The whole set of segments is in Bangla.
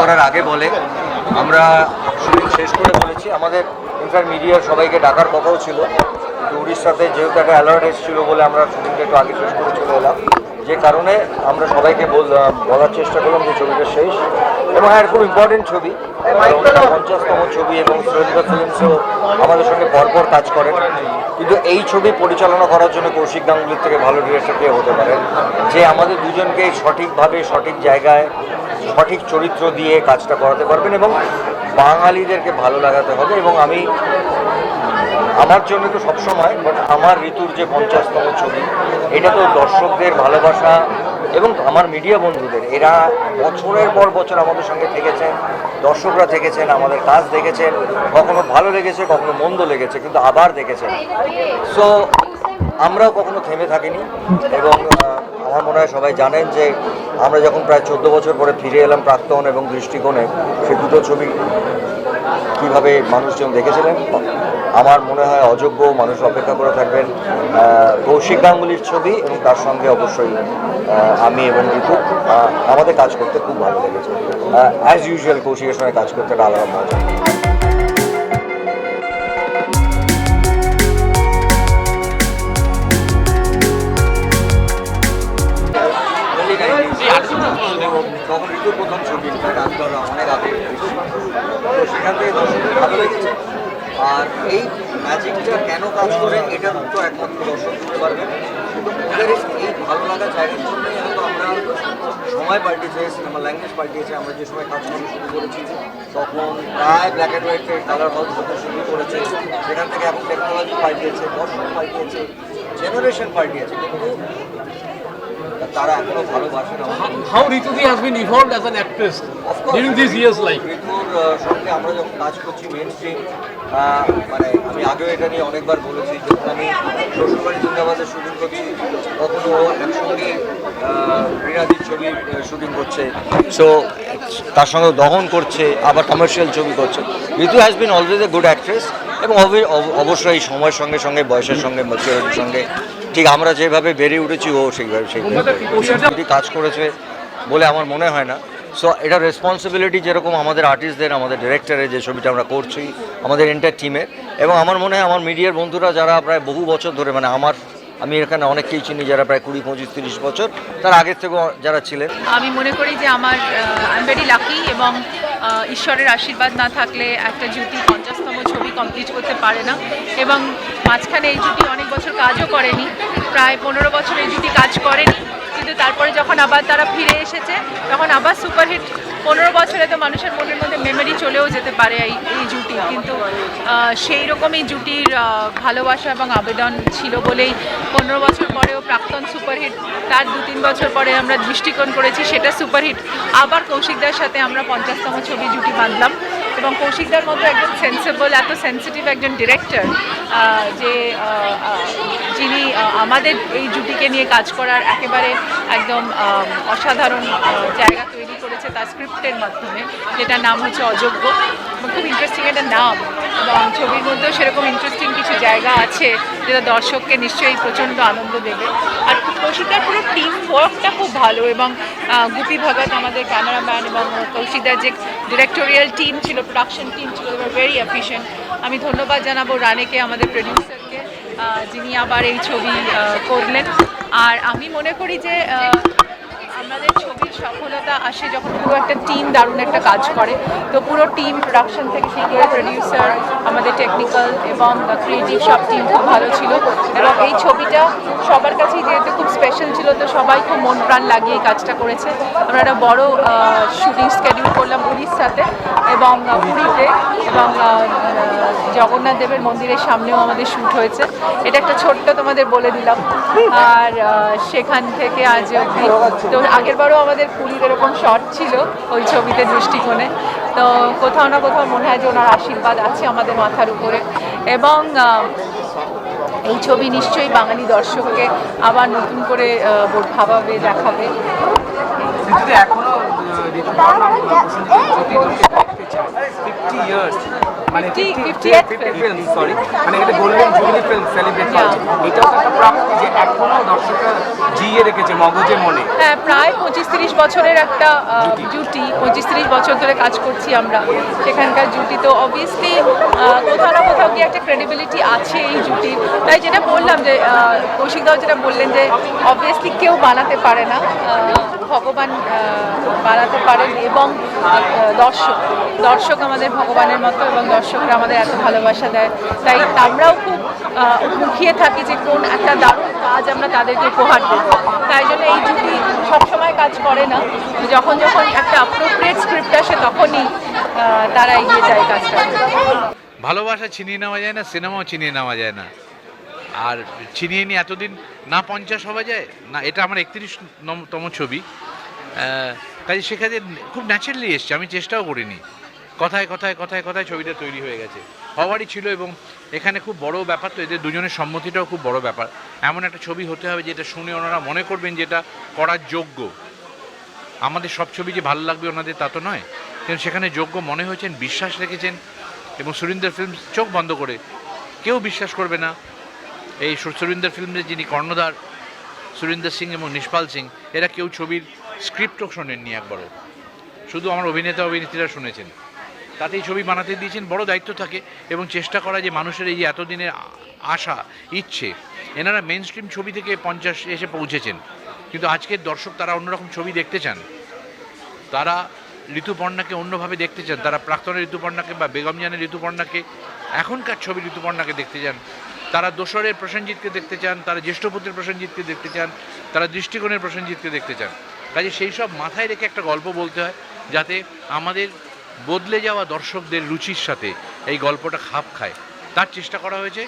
করার আগে বলে আমরা শুটিং শেষ করে বলেছি। আমাদের ইনফ্যাক্ট মিডিয়ার সবাইকে ডাকার কথাও ছিল, কিন্তু উড়িষ্যাতে যেহেতু একটা অ্যালার্ট এসেছিল বলে আমরা শুটিংটা একটু আগে শেষ করে চলে এলাম, যে কারণে আমরা সবাইকে বলার চেষ্টা করলাম যে ছবিটা শেষ এবং হ্যাঁ খুব ইম্পর্টেন্ট ছবি, 50তম ছবি এবং শ্রীলঙ্কা ফিল্মসও আমাদের সঙ্গে পরপর কাজ করেন। কিন্তু এই ছবি পরিচালনা করার জন্য কৌশিক গাঙ্গুলির থেকে ভালো ডিরেক্টর কে হতে পারে, যে আমাদের দুজনকে সঠিকভাবে সঠিক জায়গায় সঠিক চরিত্র দিয়ে কাজটা করাতে পারবেন এবং বাঙালিদেরকে ভালো লাগাতে হবে। এবং আমি আমার জন্য তো সবসময়, বাট আমার ঋতুর যে 50তম ছবি, এটা তো দর্শকদের ভালোবাসা এবং আমার মিডিয়া বন্ধুদের, এরা বছরের পর বছর আমাদের সঙ্গে থেকেছেন, দর্শকরা থেকেছেন, আমাদের কাজ দেখেছেন, কখনো ভালো লেগেছে কখনো মন্দ লেগেছে, কিন্তু আবার দেখেছেন। সো আমরাও কখনো থেমে থাকিনি এবং আমার মনে হয় সবাই জানেন যে আমরা যখন প্রায় 14 বছর পরে ফিরে এলাম প্রাক্তন এবং দৃষ্টিকোণে, সে দুটো ছবি কীভাবে মানুষজন দেখেছিলেন আমার মনে হয় অযোগ্য মানুষ অপেক্ষা করে থাকবেন কৌশিক গাঙ্গুলির ছবি এবং তার সঙ্গে অবশ্যই আমি এবং ঋতু। আমাদের কাজ করতে খুব ভালো লেগেছে, অ্যাজ ইউজুয়াল কৌশিকের সঙ্গে কাজ করতে একটা আলাদা মজা। তখন ঋতুর প্রথম ছবি অনেক আগে, তো সেখান থেকে দর্শকদের ভালো লেগেছে। আর এই ম্যাজিকটা কেন কাজ করে এটার উত্তর একমাত্র দর্শক দিতে পারবেন। ওদের এই ভালো লাগার জায়গার জন্যই হয়তো আমরা সময় পাল্টিয়েছে, সিনেমা ল্যাঙ্গুয়েজ পাল্টিয়েছে। আমরা যে সময় কাজ করা শুরু করেছি তখন প্রায় ব্ল্যাক অ্যান্ড হোয়াইট থেকে কালার হাউস হতে শুরু করেছে, সেখান থেকে এখন টেকনোলজি পাল্টিয়েছে, দর্শক পাল্টিয়েছে, জেনারেশন পাল্টিয়েছে, কিন্তু তারা এখনো ভালোবাসে না। How Rituji has been evolved as an actress during these years, like ঋতুর সঙ্গে আমরা যখন কাজ করছি মেন স্ট্রিম, মানে আমি আগেও এটা নিয়ে অনেকবার বলেছি, যখন আমি শ্বশুরবাড়ি জিন্দাবাদের শুটিং করছি তখন ও একসঙ্গে রিনাদির ছবির শুটিং করছে, সো তার সঙ্গে দহন করছে, আবার কমার্শিয়াল ছবি করছে। Ritu has been always a good actress এবং অবশ্যই সময়ের সঙ্গে সঙ্গে বয়সের সঙ্গে ম্যাচুরিটির সঙ্গে ঠিক আমরা যেভাবে বেড়ে উঠেছি ও সেইভাবে কাজ করেছে বলে আমার মনে হয় না। সো এটা রেসপন্সিবিলিটি যেরকম আমাদের আর্টিস্টদের, আমাদের ডিরেক্টরের, যে ছবিটা আমরা করছি, আমাদের এন্টার টিমের, এবং আমার মনে হয় আমার মিডিয়ার বন্ধুরা যারা প্রায় বহু বছর ধরে, মানে আমি এখানে অনেককেই চিনি যারা প্রায় 20, 25, 30 বছর তার আগের থেকেও যারা ছিলেন। আমি মনে করি যে আই এম ভেরি লাকি এবং ঈশ্বরের আশীর্বাদ না থাকলে একটা জুটি 50তম ছবি কমপ্লিট করতে পারে না। এবং মাঝখানে এই জুটি অনেক বছর কাজও করেনি, প্রায় 15 বছর এই জুটি কাজ করেনি, কিন্তু তারপরে যখন আবার তারা ফিরে এসেছে তখন আবার সুপারহিট। 15 বছরে তো মানুষের মনের মধ্যে মেমোরি চলেও যেতে পারে এই জুটি, কিন্তু সেই রকমই জুটির ভালোবাসা এবং আবেদন ছিল বলেই 15 বছর পরেও প্রাক্তন সুপারহিট, তার 2-3 বছর পরে আমরা দৃষ্টিকোণ করেছি, সেটা সুপারহিট। আবার কৌশিকদার সাথে আমরা 50তম ছবি জুটি বাঁধলাম এবং কৌশিকদার মতো একজন সেন্সেবল, এত সেন্সিটিভ একজন ডিরেক্টর, যে যিনি আমাদের এই জুটিকে নিয়ে কাজ করার একেবারে একদম অসাধারণ জায়গা তৈরি করেছে তার স্ক্রিপ্টের মাধ্যমে, যেটার নাম হচ্ছে অযোগ্য। খুব ইন্টারেস্টিং একটা নাম এবং ছবির মধ্যেও সেরকম ইন্টারেস্টিং কিছু জায়গা আছে যেটা দর্শককে নিশ্চয়ই প্রচণ্ড আনন্দ দেবে। আর কৌশিকদার পুরো টিম ওয়ার্কটা খুব ভালো এবং গুপি ভগত আমাদের ক্যামেরাম্যান এবং কৌশিকদার যে ডিরেক্টোরিয়াল টিম ছিল, প্রোডাকশন টিম ছিল, ভেরি এফিশিয়েন্ট। আমি ধন্যবাদ জানাবো রানেকে, আমাদের প্রডিউসারকে, যিনি আবার এই ছবি করলেন। আর আমি মনে করি যে আমাদের ছবির সফলতা আসে যখন পুরো একটা টিম দারুণ একটা কাজ করে। তো পুরো টিম, প্রোডাকশন থেকে শুরু করে প্রডিউসার, আমাদের টেকনিক্যাল এবং ক্রিয়েটিভ সব টিম খুব ভালো ছিল এবং এই ছবিটা সবার কাছেই যেহেতু খুব স্পেশাল ছিল, তো সবাই খুব মন প্রাণ লাগিয়ে এই কাজটা করেছে। আমরা একটা বড় শুটিং স্কেডিউল করলাম উড়িষ্যাতে এবং পুরীতে, এবং জগন্নাথ দেবের মন্দিরের সামনেও আমাদের শ্যুট হয়েছে। এটা একটা ছোট্ট তোমাদের বলে দিলাম। আর সেখান থেকে আজ অবধি, তো আগেরবারও আমাদের পুরীর এরকম শট ছিল ওই ছবিতে দৃষ্টিকোণে। তো কোথাও না কোথাও মনে হয় যে ওনার আশীর্বাদ আছে আমাদের মাথার উপরে এবং এই ছবি নিশ্চয়ই বাঙালি দর্শককে আবার নতুন করে ভাবাবে, দেখাবে। এখনো 50 years মানে 50th ফিল্ম সরি মানে এটা গোল্ডেন জুবিলি ফিল্ম সেলিব্রেট করছে এটাও তো একটা প্রাপ্তি যে এখনো দর্শকরা জিয়ে রেখেছে মগজে মনে। হ্যাঁ, প্রায় 25-30 বছরের একটা জুটি, 25-30 বছর ধরে কাজ করছি আমরা সেখানকার জুটি, তো অবভিয়াসলি কোথাও না কোথাও কি একটা ক্রেডিবিলিটি আছে এই জুটির। তাই যেটা বললাম যে কৌশিকদাও যেটা বললেন যে অবভিয়াসলি কেউ বানাতে পারে না, ভগবান বানাতে পারেন এবং দর্শক আমাদের ভগবানের মতো এবং দর্শকরা আমাদের এত ভালোবাসা দেয়, তাই আমরাও খুব মুখিয়ে থাকি যে কোন একটা দারুণ কাজ আমরা তাদেরকে উপহার দেব। তাই জন্য এই জুটি সবসময় কাজ করে না, যখন একটা অ্যাপ্রোপ্রিয়েট স্ক্রিপ্ট আসে তখনই তারা এগিয়ে যায় কাজটা। ভালোবাসা ছিনিয়ে নেওয়া যায় না, সিনেমাও ছিনিয়ে নেওয়া যায় না। আর ছিনিয়ে নিয়ে এতদিন না 50 হওয়া যায় না, এটা আমার 31তম ছবি, কাজে সেখানে খুব ন্যাচারালি এসছে, আমি চেষ্টাও করিনি। কথায় কথায় কথায় কথায় ছবিটা তৈরি হয়ে গেছে, হওয়ারই ছিল। এবং এখানে খুব বড় ব্যাপার তো এদের দুজনের সম্মতিটাও খুব বড় ব্যাপার। এমন একটা ছবি হতে হবে যেটা শুনে ওনারা মনে করবেন যেটা করার যোগ্য। আমাদের সব ছবি যে ভালো লাগবে ওনাদের তা তো নয়, কিন্তু সেখানে যোগ্য মনে হয়েছেন, বিশ্বাস রেখেছেন। এবং সুরিন্দর ফিল্ম চোখ বন্ধ করে কেউ বিশ্বাস করবে না এই সুরিন্দর ফিল্মের যিনি কর্ণধার সুরিন্দর সিং এবং নিষ্পাল সিং, এরা কেউ ছবির স্ক্রিপ্টও শোনেননি একবারও, শুধু আমার অভিনেতা অভিনেত্রীরা শুনেছেন। তাতেই ছবি বানাতে দিয়েছেন। বড় দায়িত্ব থাকে এবং চেষ্টা করা যে মানুষের এই যে এতদিনের আশা ইচ্ছে, এনারা মেন স্ট্রিম ছবি থেকে 50 এসে পৌঁছেছেন, কিন্তু আজকের দর্শক তারা অন্যরকম ছবি দেখতে চান। তারা ঋতুপর্ণাকে অন্যভাবে দেখতে চান, তারা প্রাক্তনের ঋতুপর্ণাকে বা বেগম জানের ঋতুপর্ণাকে, এখনকার ছবি ঋতুপর্ণাকে দেখতে চান। তারা দোসরের প্রসেনজিৎকে দেখতে চান, তারা জ্যেষ্ঠপুত্রের প্রসেনজিৎকে দেখতে চান, তারা দৃষ্টিকোণের প্রসেনজিৎকে দেখতে চান। কাজে সেই সব মাথায় রেখে একটা গল্প বলতে হয় যাতে আমাদের বদলে যাওয়া দর্শকদের রুচির সাথে এই গল্পটা খাপ খায়, তার চেষ্টা করা হয়েছে।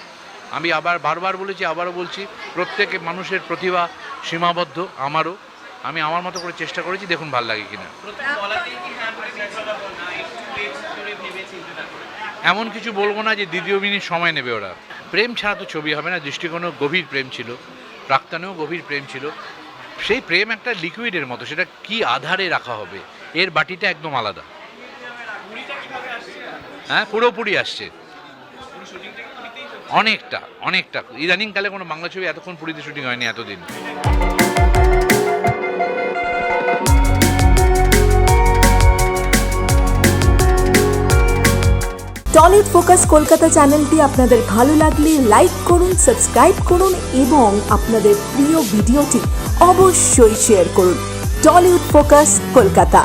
আমি বারবার বলেছি, আবারও বলছি, প্রত্যেক মানুষের প্রতিভা সীমাবদ্ধ, আমারও। আমি আমার মতো করে চেষ্টা করেছি, দেখুন ভাল লাগে কিনা। এমন কিছু বলবো না যে দ্বিতীয় মিনিট সময় নেবে ওরা। প্রেম ছাড়া তো ছবি হবে না। দৃষ্টিকোণেও গভীর প্রেম ছিল, প্রাক্তনেও গভীর প্রেম ছিল। সেই প্রেম একটা লিকুইডের মতো, সেটা কি আধারে রাখা হবে, এর বাটিটা একদম আলাদা। হ্যাঁ, পুরোপুরি আসছে, অনেকটা। ইদানিংকালে কোনো বাংলা ছবি এতক্ষণ পুরীতে শুটিং হয়নি এতদিন। টলিউড ফোকাস কলকাতা চ্যানেলটি আপনাদের ভালো লাগলে লাইক করুন, সাবস্ক্রাইব করুন এবং আপনাদের প্রিয় ভিডিওটি অবশ্যই শেয়ার করুন। Tollywood focus Kolkata.